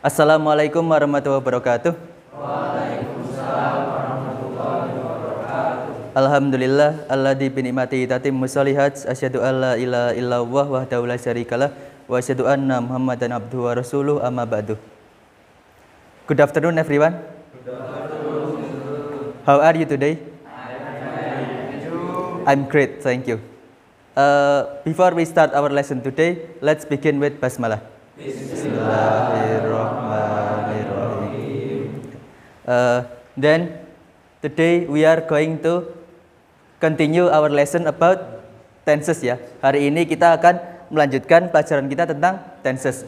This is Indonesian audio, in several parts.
Assalamualaikum warahmatullahi wabarakatuh. Waalaikumsalam warahmatullahi wabarakatuh. Alhamdulillah alladzi bi ni'matihi tatimmu shalihat, asyhadu alla ilaha illallah wahdahu la syarikalah wa asyhadu anna Muhammadan abduhu wa rasuluh, amma ba'du. Good afternoon everyone. Good afternoon. How are you today? I'm great, thank you. Before we start our lesson today, let's begin with basmalah. Bismillahirrahmanirrahim. Then today we are going to continue our lesson about tenses ya. Hari ini kita akan melanjutkan pelajaran kita tentang tenses.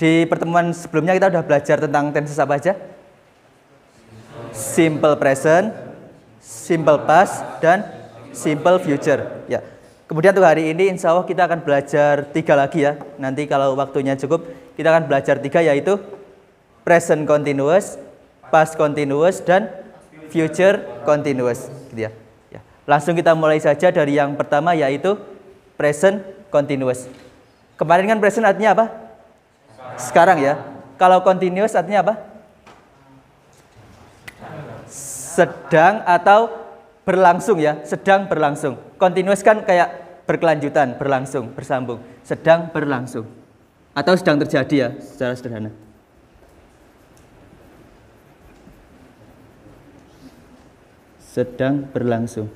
Di pertemuan sebelumnya kita sudah belajar tentang tenses apa aja? Simple present, simple past, dan simple future ya. Kemudian untuk hari ini insya Allah kita akan belajar 3 lagi ya. Nanti kalau waktunya cukup kita akan belajar 3, yaitu present continuous, past continuous, dan future continuous gitu ya. Langsung kita mulai saja dari yang pertama, yaitu present continuous. Kemarin kan present artinya apa? Sekarang ya. Kalau continuous artinya apa? Sedang atau berlangsung ya, sedang berlangsung. Continuous kan kayak berkelanjutan, berlangsung, bersambung. Sedang berlangsung atau sedang terjadi ya, secara sederhana. Sedang berlangsung.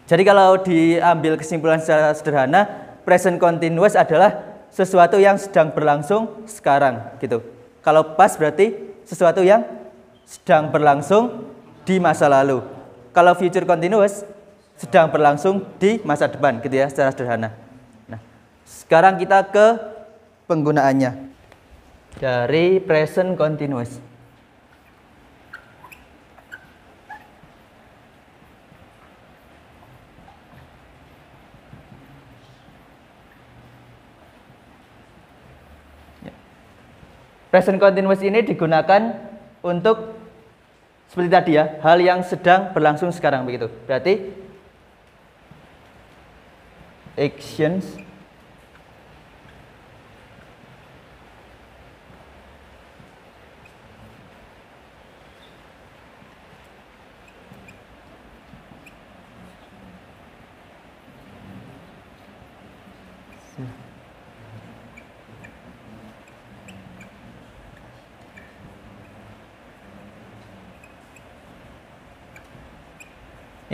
Jadi kalau diambil kesimpulan secara sederhana, present continuous adalah sesuatu yang sedang berlangsung sekarang gitu. Kalau past berarti sesuatu yang sedang berlangsung di masa lalu. Kalau future continuous sedang berlangsung di masa depan gitu ya, secara sederhana. Nah, sekarang kita ke penggunaannya dari present continuous. Present continuous ini digunakan untuk seperti tadi ya, hal yang sedang berlangsung sekarang begitu. Berarti actions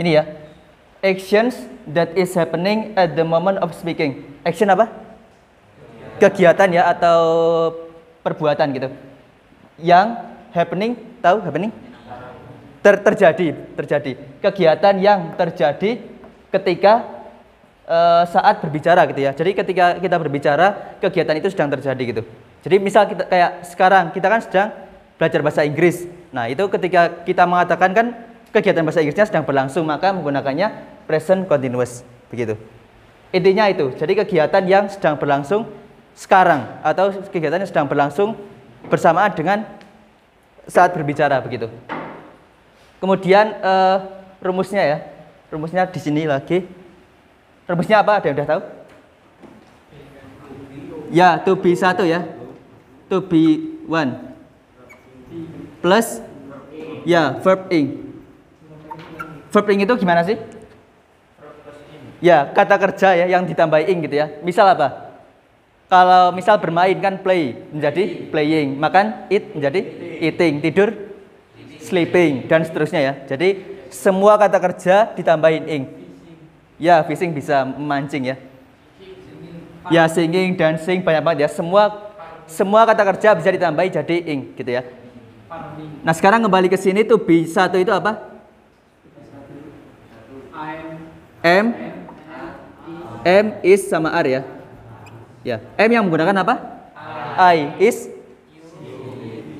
ini ya, actions that is happening at the moment of speaking. Action apa? Kegiatan ya, atau perbuatan gitu. Yang happening, tahu happening? Terjadi. Kegiatan yang terjadi ketika saat berbicara gitu ya. Jadi ketika kita berbicara, kegiatan itu sedang terjadi gitu. Jadi misal kita kayak sekarang kita kan sedang belajar bahasa Inggris. Nah, itu ketika kita mengatakan kan kegiatan bahasa Inggrisnya sedang berlangsung, maka menggunakannya present continuous begitu. Intinya itu. Jadi kegiatan yang sedang berlangsung sekarang atau kegiatan yang sedang berlangsung bersamaan dengan saat berbicara begitu. Kemudian rumusnya ya. Rumusnya di sini lagi. Rumusnya apa? Ada yang udah tahu? Ya, to be 1 ya. To be 1 plus ya verb ing. Verb ing itu gimana sih? Ya, kata kerja ya yang ditambah ing gitu ya. Misal apa? Kalau misal bermain kan play menjadi playing, makan eat menjadi eating, tidur sleeping, dan seterusnya ya. Jadi semua kata kerja ditambahin ing. Ya, fishing bisa memancing ya. Ya, singing, dancing, banyak banget ya. Semua kata kerja bisa ditambahi jadi ing gitu ya. Nah, sekarang kembali ke sini tuh be 1 itu apa? M is sama R ya. Ya, M yang menggunakan apa? I is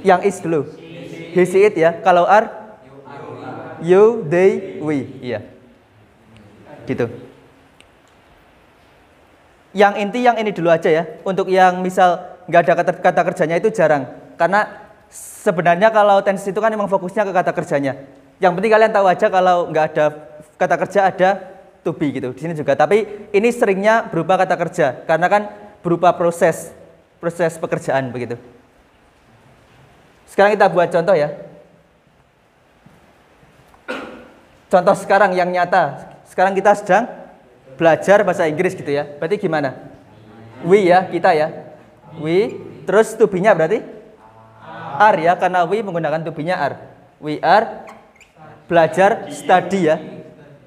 yang is dulu. He, she, it ya. Kalau R you, they, we. Iya. Gitu. Yang inti yang ini dulu aja ya. Untuk yang misal nggak ada kata kerjanya itu jarang. Karena sebenarnya kalau tense itu kan memang fokusnya ke kata kerjanya. Yang penting kalian tahu aja kalau nggak ada kata kerja ada to be gitu. Di sini juga. Tapi ini seringnya berupa kata kerja karena kan berupa proses. proses pekerjaan begitu. Sekarang kita buat contoh ya. Contoh sekarang yang nyata. Sekarang kita sedang belajar bahasa Inggris gitu ya. Berarti gimana? We ya, kita ya. We, terus to be-nya berarti are ya, karena we menggunakan to be-nya are. We are belajar study ya.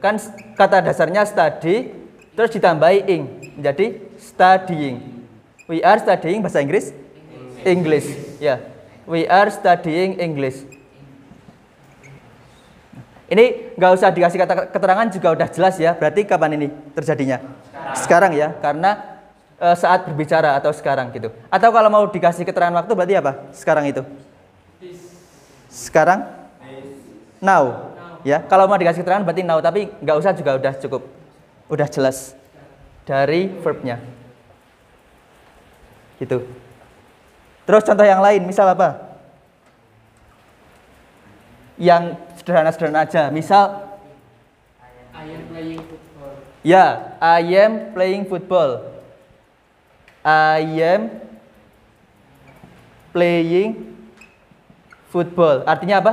Kan kata dasarnya study, terus ditambahi ing, menjadi studying. We are studying bahasa Inggris? English, ya. We are studying English. Ini nggak usah dikasih kata keterangan juga udah jelas ya. Berarti kapan ini terjadinya? Sekarang ya, karena saat berbicara atau sekarang gitu. Atau kalau mau dikasih keterangan waktu berarti apa? Sekarang itu? Sekarang? Now. Ya, kalau mau dikasih keterangan berarti now, tapi nggak usah juga udah cukup. Udah jelas dari verbnya. Gitu. Terus contoh yang lain, misal apa? Yang sederhana-sederhana aja. Misal I am playing football. ya, I am playing football. I am playing football. Artinya apa?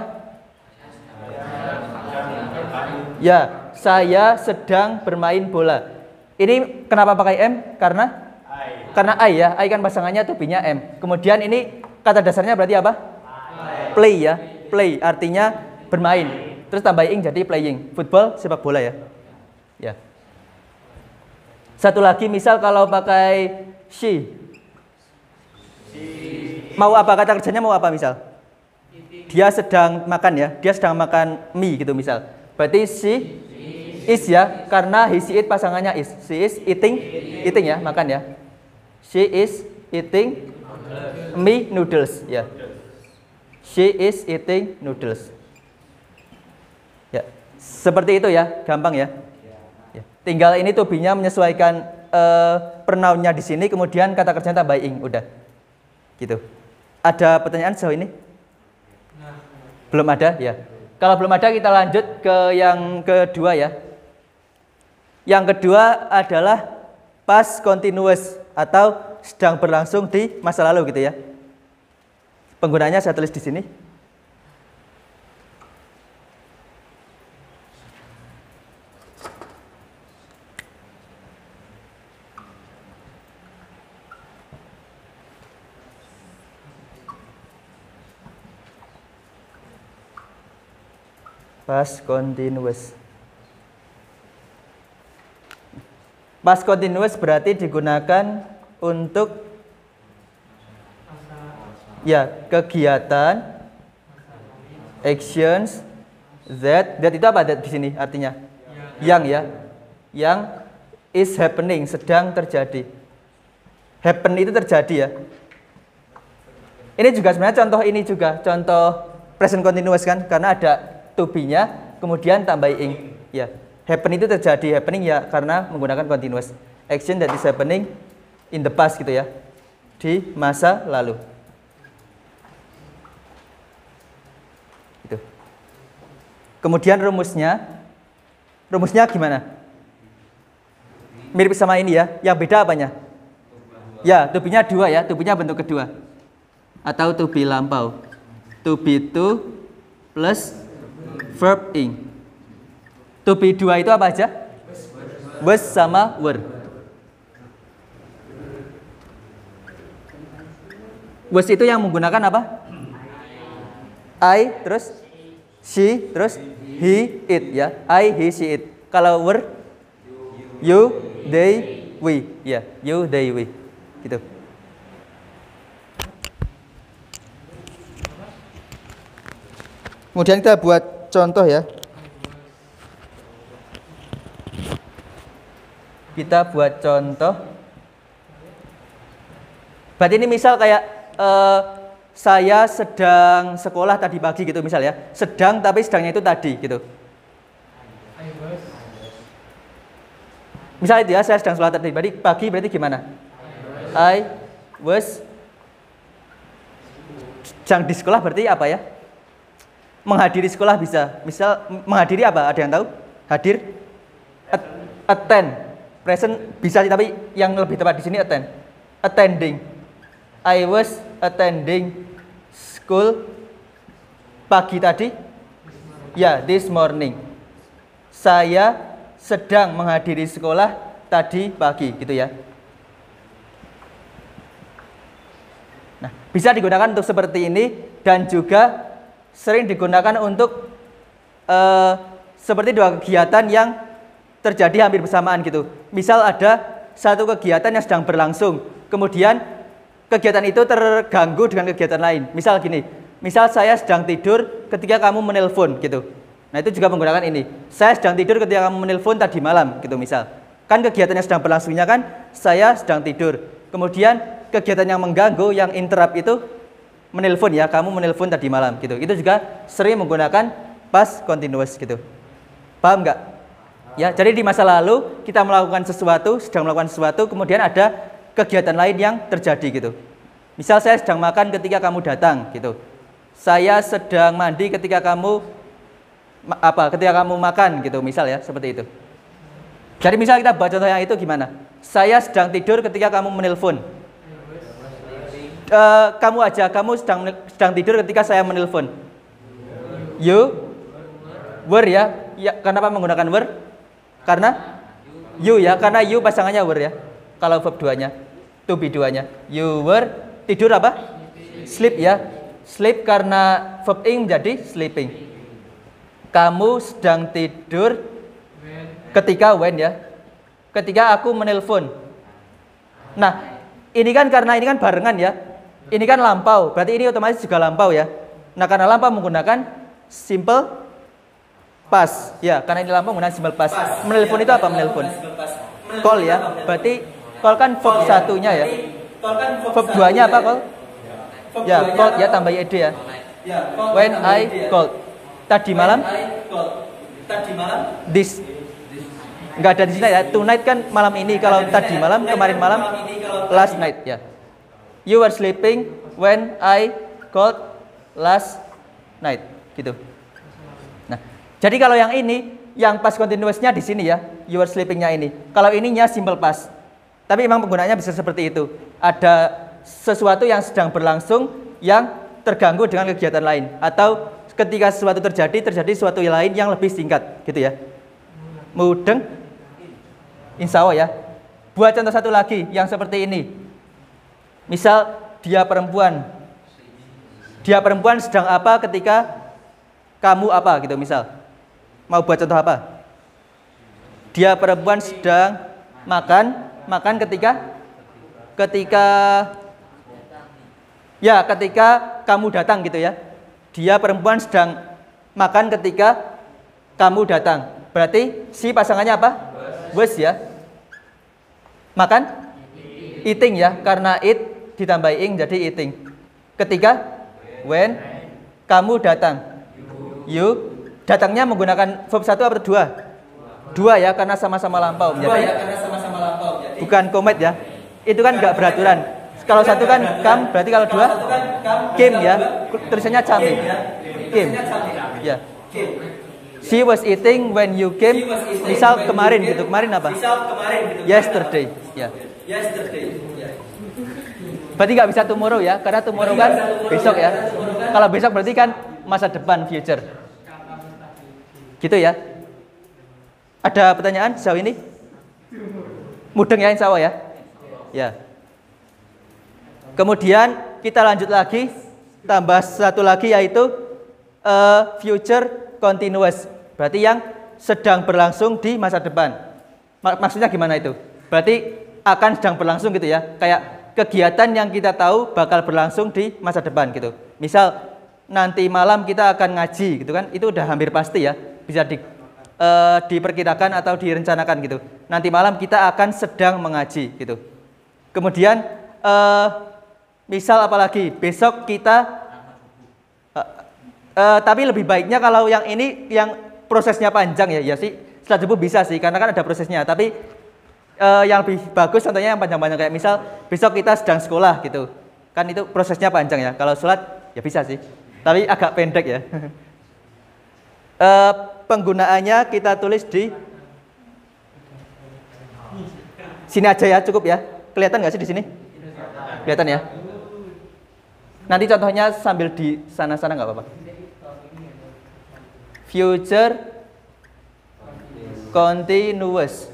Ya, saya sedang bermain bola. Ini kenapa pakai M? Karena I ya. I kan pasangannya to be-nya M. Kemudian ini kata dasarnya berarti apa? Play ya. Play artinya bermain. Terus tambah ing jadi playing. Football sepak bola ya. Ya. Satu lagi misal kalau pakai she. Mau apa kata kerjanya, mau apa misal? Dia sedang makan ya. Dia sedang makan mie gitu misal. Berarti she is ya, karena he she it pasangannya is. She is eating ya, makan ya. She is eating mie noodles ya. She is eating noodles. Ya, seperti itu ya, gampang ya. Ya. Tinggal ini to be-nya menyesuaikan pronoun-nya di sini, kemudian kata kerjanya tambah ing, udah. Gitu. Ada pertanyaan sejauh ini? Belum ada ya. Kalau belum ada kita lanjut ke yang kedua ya. Yang kedua adalah past continuous atau sedang berlangsung di masa lalu gitu ya. Penggunanya saya tulis di sini. Past continuous. Past continuous berarti digunakan untuk ya kegiatan, actions, that itu apa that di sini artinya? Yang ya, yang is happening, sedang terjadi. Happen itu terjadi ya. Ini juga sebenarnya contoh ini juga contoh present continuous kan, karena ada to be-nya, kemudian tambah ing. Ya, happen itu terjadi, happening ya karena menggunakan continuous. Action that is happening in the past gitu ya, di masa lalu. Gitu. Kemudian rumusnya gimana? Mirip sama ini ya, yang beda apanya? Ya, to be-nya dua ya, to be-nya bentuk kedua. Atau to be lampau. To be to plus verb ing. To be dua itu apa aja? Was sama were. Was itu yang menggunakan apa? I, terus she, terus he, it ya. I, he, she, it. Kalau were, you, they, we. Ya, you, they, we. Gitu. Kemudian kita buat contoh ya. Kita buat contoh. Berarti ini misal kayak saya sedang sekolah tadi pagi gitu misal ya. Sedang tapi sedangnya itu tadi gitu. Misal itu ya, saya sedang sekolah tadi pagi berarti gimana? I was sedang di sekolah berarti apa ya? Menghadiri sekolah bisa. Misal menghadiri apa? Ada yang tahu? Hadir? Attend. Present bisa tapi yang lebih tepat di sini attend. Attending. I was attending school pagi tadi. Ya, this morning. Saya sedang menghadiri sekolah tadi pagi, gitu ya. Nah, bisa digunakan untuk seperti ini dan juga sering digunakan untuk seperti dua kegiatan yang terjadi hampir bersamaan gitu. Misal ada satu kegiatan yang sedang berlangsung, kemudian kegiatan itu terganggu dengan kegiatan lain. Misal gini, misal saya sedang tidur ketika kamu menelpon gitu. Nah, itu juga menggunakan ini. Saya sedang tidur ketika kamu menelpon tadi malam gitu misal. Kan kegiatan yang sedang berlangsungnya kan saya sedang tidur. Kemudian kegiatan yang mengganggu, yang interrupt itu menelpon ya, kamu menelpon tadi malam gitu. Itu juga sering menggunakan past continuous gitu. Paham nggak? Ya, jadi di masa lalu kita melakukan sesuatu, sedang melakukan sesuatu, kemudian ada kegiatan lain yang terjadi gitu. Misal saya sedang makan ketika kamu datang gitu. Saya sedang mandi ketika kamu ketika kamu makan gitu, misal ya, seperti itu. Jadi misal kita buat contoh yang itu gimana? Saya sedang tidur ketika kamu menelpon. Kamu sedang tidur ketika saya menelpon. You were ya. Kenapa menggunakan were? Karena you ya, karena you pasangannya were ya. Kalau verb 2-nya, to be 2-nya. You were tidur apa? Sleep ya. Sleep karena verb ing menjadi sleeping. Kamu sedang tidur ketika when ya. Ketika aku menelpon. Nah, ini kan karena ini kan barengan ya. Ini kan lampau, berarti ini otomatis juga lampau ya. Nah, karena lampau menggunakan simple past ya, karena ini lampau menggunakan simple past. Menelpon itu apa menelpon? Call ya. Berarti call kan verb satunya ya. Verb 2-nya apa call? Ya, call ya tambah ed ya. When I called. Tadi malam. This. Enggak ada di sini ya. Tonight kan malam ini. Kalau tadi malam, kemarin malam, last night ya. You were sleeping when I called last night. Gitu. Nah, jadi kalau yang ini, yang past continuous-nya di sini ya. You were sleeping-nya ini. Kalau ininya simple past. Tapi memang penggunaannya bisa seperti itu. Ada sesuatu yang sedang berlangsung yang terganggu dengan kegiatan lain, atau ketika sesuatu terjadi sesuatu lain yang lebih singkat gitu ya. Mudeng, insya Allah ya. Buat contoh satu lagi yang seperti ini. Misal dia perempuan sedang apa ketika kamu apa gitu misal. Mau buat contoh apa? Dia perempuan sedang makan ketika kamu datang gitu ya. Dia perempuan sedang makan ketika kamu datang. Berarti si pasangannya apa? Was ya. Makan? Eating ya. Karena eat ditambah ing jadi eating. Ketika when kamu datang. You datangnya menggunakan verb 1 atau 2? 2 ya, karena sama-sama lampau. Bukan komet ya. Itu kan enggak beraturan. Kalau satu kan come, berarti kalau 2 came ya. Tulisannya came. Came. Ya. She was eating when you came. Misal kemarin gitu. Kemarin apa? Yesterday. Ya. Berarti nggak bisa tomorrow ya, karena tomorrow kan besok ya. Kalau besok berarti kan masa depan, future. Gitu ya. Ada pertanyaan sejauh ini? Mudeng ya insya Allah ya. Ya. Kemudian kita lanjut lagi, tambah satu lagi yaitu future continuous. Berarti yang sedang berlangsung di masa depan. Maksudnya gimana itu? Berarti akan sedang berlangsung gitu ya. Kayak kegiatan yang kita tahu bakal berlangsung di masa depan gitu. Misal nanti malam kita akan ngaji gitu kan. Itu udah hampir pasti ya. Bisa diperkirakan atau direncanakan gitu. Nanti malam kita akan sedang mengaji gitu. Kemudian misal apalagi besok kita tapi lebih baiknya kalau yang ini yang prosesnya panjang ya sih setelah subuh bisa sih karena kan ada prosesnya, tapi yang lebih bagus contohnya yang panjang-panjang kayak misal besok kita sedang sekolah gitu kan, itu prosesnya panjang ya. Kalau sholat ya bisa sih tapi agak pendek ya. Penggunaannya kita tulis di sini aja ya, cukup ya. Kelihatan nggak sih di sini? Kelihatan ya. Nanti contohnya sambil di sana-sana nggak apa-apa. Future continuous.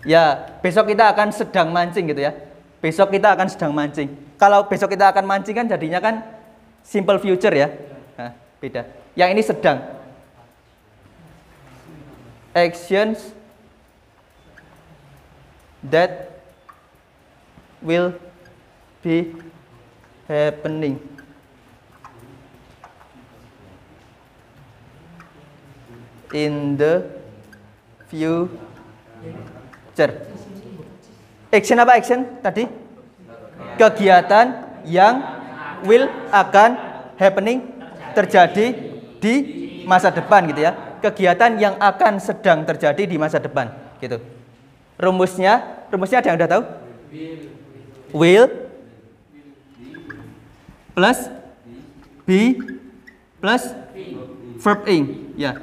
Ya, besok kita akan sedang mancing gitu ya. Besok kita akan sedang mancing. Kalau besok kita akan mancing kan jadinya kan simple future ya. Nah, beda. Yang ini sedang. Actions that will be happening. In the future. Action apa action tadi? Kegiatan yang will akan happening terjadi di masa depan gitu ya. Kegiatan yang akan sedang terjadi di masa depan gitu. Rumusnya ada yang udah tahu? Will plus be plus verb ing ya.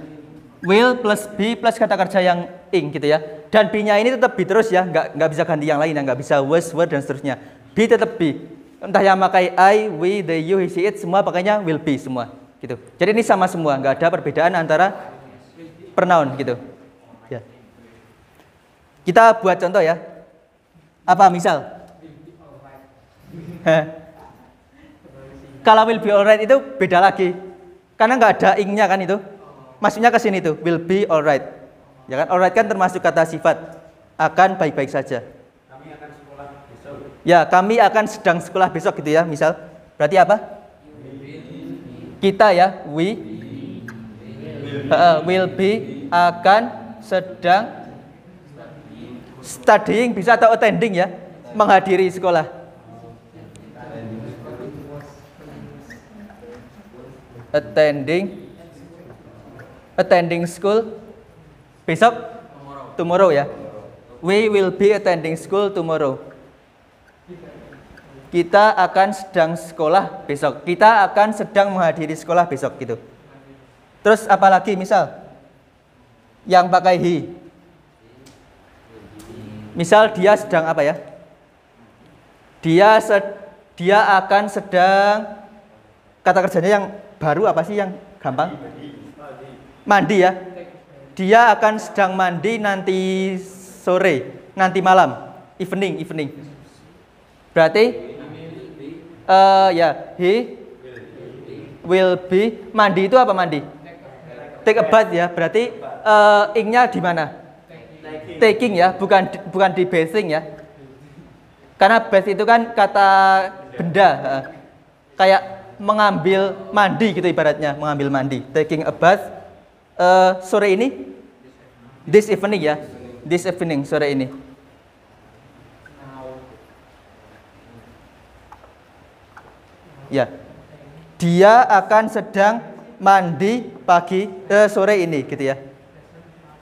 Will plus be plus kata kerja yang ing gitu ya. Dan be-nya ini tetap be terus ya, nggak bisa ganti yang lain ya, nggak bisa was, were dan seterusnya. Be tetap be. Entah yang pakai I, we, they, you, he, she, it, semua pakainya will be semua gitu. Jadi ini sama semua, nggak ada perbedaan antara pronoun gitu. Ya. Kita buat contoh ya. Apa misal? Kalau will be alright itu beda lagi. Karena nggak ada ing-nya kan itu. Maksudnya ke sini tuh, will be alright. Ya kan, alright kan termasuk kata sifat. Akan baik-baik saja. Kami akan sekolah besok. Ya, kami akan sedang sekolah besok gitu ya, misal. Berarti apa? Kita ya, we will be akan sedang studying bisa atau attending ya, menghadiri sekolah. Attending school besok, tomorrow ya. We will be attending school tomorrow. Kita akan sedang sekolah besok. Kita akan sedang menghadiri sekolah besok gitu. Terus apalagi misal yang pakai he. Misal dia sedang apa ya? Dia akan sedang, kata kerjanya yang baru apa sih yang gampang? Mandi ya. Dia akan sedang mandi nanti sore, nanti malam, evening. Berarti ya, he will be, mandi itu apa mandi? Take a bath ya. Berarti ing-nya di mana? Taking ya, bukan di bathing ya. Karena bath itu kan kata benda, kayak mengambil mandi gitu ibaratnya, mengambil mandi. Taking a bath. Sore ini, this evening ya, this evening sore ini. Ya, dia akan sedang mandi pagi sore ini, gitu ya.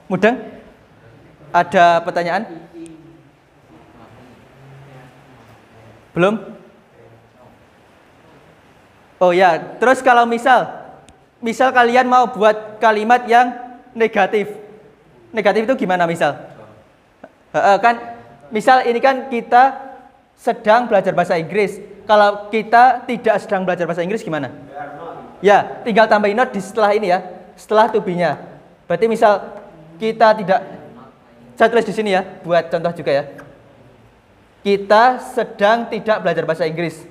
Mudeng? Ada pertanyaan? Belum? Oh ya, terus kalau misal kalian mau buat kalimat yang negatif. Negatif itu gimana misal? Kan misal ini kan kita sedang belajar bahasa Inggris. Kalau kita tidak sedang belajar bahasa Inggris gimana? Ya, tinggal tambahin not di setelah ini ya, setelah to be-nya. Berarti misal kita tidak, saya tulis di sini ya, buat contoh juga ya. Kita sedang tidak belajar bahasa Inggris.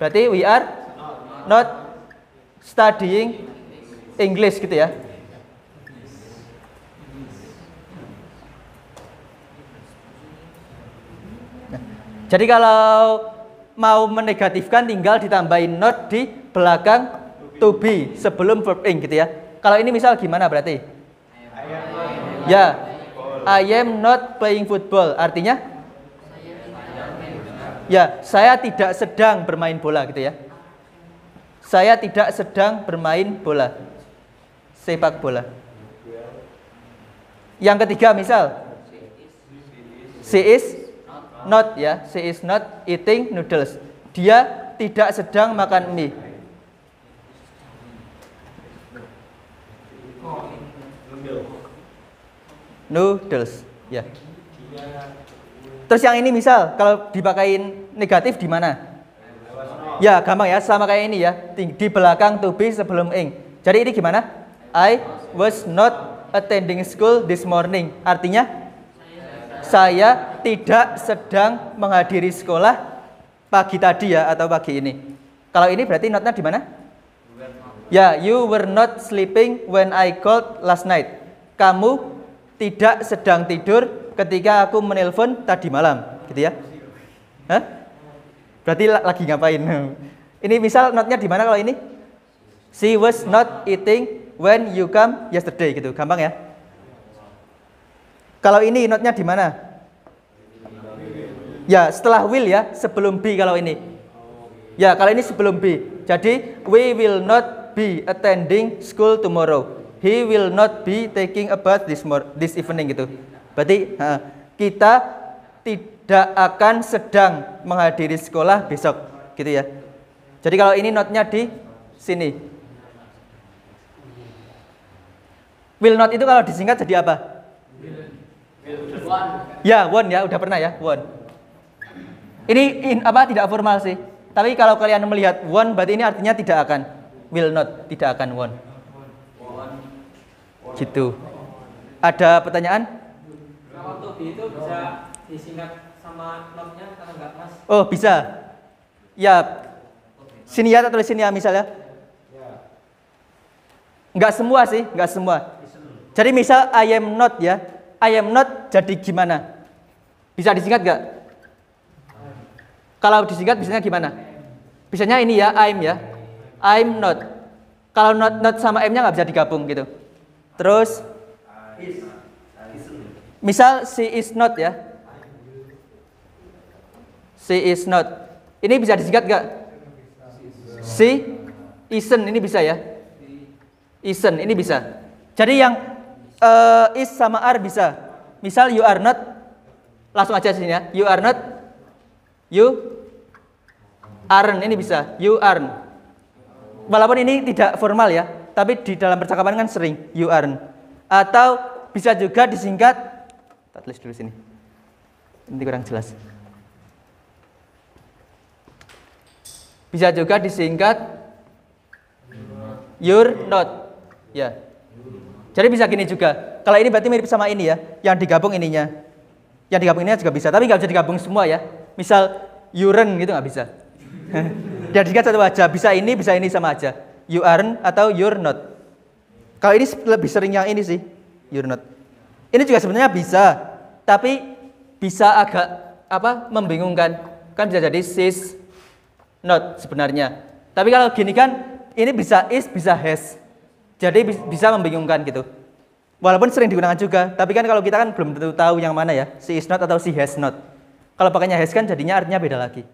Berarti we are not studying English gitu ya. Nah, jadi kalau mau menegatifkan tinggal ditambahin not di belakang to be sebelum verb ing gitu ya. Kalau ini misal gimana berarti? Ya, I am not playing football. Artinya? Ya, saya tidak sedang bermain bola gitu ya. Saya tidak sedang bermain bola. Sepak bola. Yang ketiga misal she is not ya, she is not eating noodles. Dia tidak sedang makan mie. Noodles ya. Terus yang ini misal kalau dipakein negatif di mana? Ya, gampang ya, sama kayak ini ya. Di belakang to be sebelum ing. Jadi ini gimana? I was not attending school this morning. Artinya saya tidak sedang menghadiri sekolah pagi tadi ya, atau pagi ini. Kalau ini berarti notnya di mana? Ya, you were not sleeping when I called last night. Kamu tidak sedang tidur ketika aku menelpon tadi malam, gitu ya? Hah? Berarti lagi ngapain? Ini misal notnya di mana kalau ini? She was not eating when you come yesterday, gitu. Gampang ya? Kalau ini notnya di mana? Ya, setelah will ya, sebelum be kalau ini. Ya, kalau ini sebelum be. Jadi, we will not be attending school tomorrow. He will not be taking a bath this evening gitu. Berarti kita tidak akan sedang menghadiri sekolah besok, gitu ya. Jadi kalau ini notnya di sini. Will not itu kalau disingkat jadi apa? Ya, won't ya, udah pernah ya, won't. Ini tidak formal sih. Tapi kalau kalian melihat won't, berarti ini artinya tidak akan. Will not, tidak akan, won't. Gitu. Ada pertanyaan? Kalau to be itu bisa disingkat sama notnya atau enggak, Mas? Oh, bisa. Ya, siniat atau sinia misalnya. Enggak semua sih, enggak semua. Jadi misal I am not ya. I am not jadi gimana? Bisa disingkat enggak? Kalau disingkat biasanya gimana? Biasanya ini ya, I'm ya. I'm not. Kalau not sama M-nya nggak bisa digabung gitu. Terus misal she is not ya. She is not. Ini bisa disingkat nggak? She isn't, ini bisa ya. Isn't, ini bisa. Jadi yang is sama are bisa. Misal you are not, langsung aja sini ya. You are not, you aren't, ini bisa. You aren't. Walaupun ini tidak formal ya, tapi di dalam percakapan kan sering you aren't. Atau bisa juga disingkat, kita tulis dulu sini. Ini kurang jelas. Bisa juga disingkat you're not. Ya. Jadi bisa gini juga. Kalau ini berarti mirip sama ini ya, yang digabung ininya. Yang digabung ininya juga bisa, tapi nggak bisa digabung semua ya. Misal you'rent gitu nggak bisa. Dia disingkat satu aja, bisa ini sama aja. You aren't atau you're not. Kalau ini lebih sering yang ini sih, you're not. Ini juga sebenarnya bisa, tapi bisa agak membingungkan. Kan bisa jadi she's not sebenarnya. Tapi kalau gini kan, ini bisa is, bisa has. Jadi bisa membingungkan gitu. Walaupun sering digunakan juga, tapi kan kalau kita kan belum tentu tahu yang mana ya, she is not atau she has not. Kalau pakainya has kan jadinya artinya beda lagi.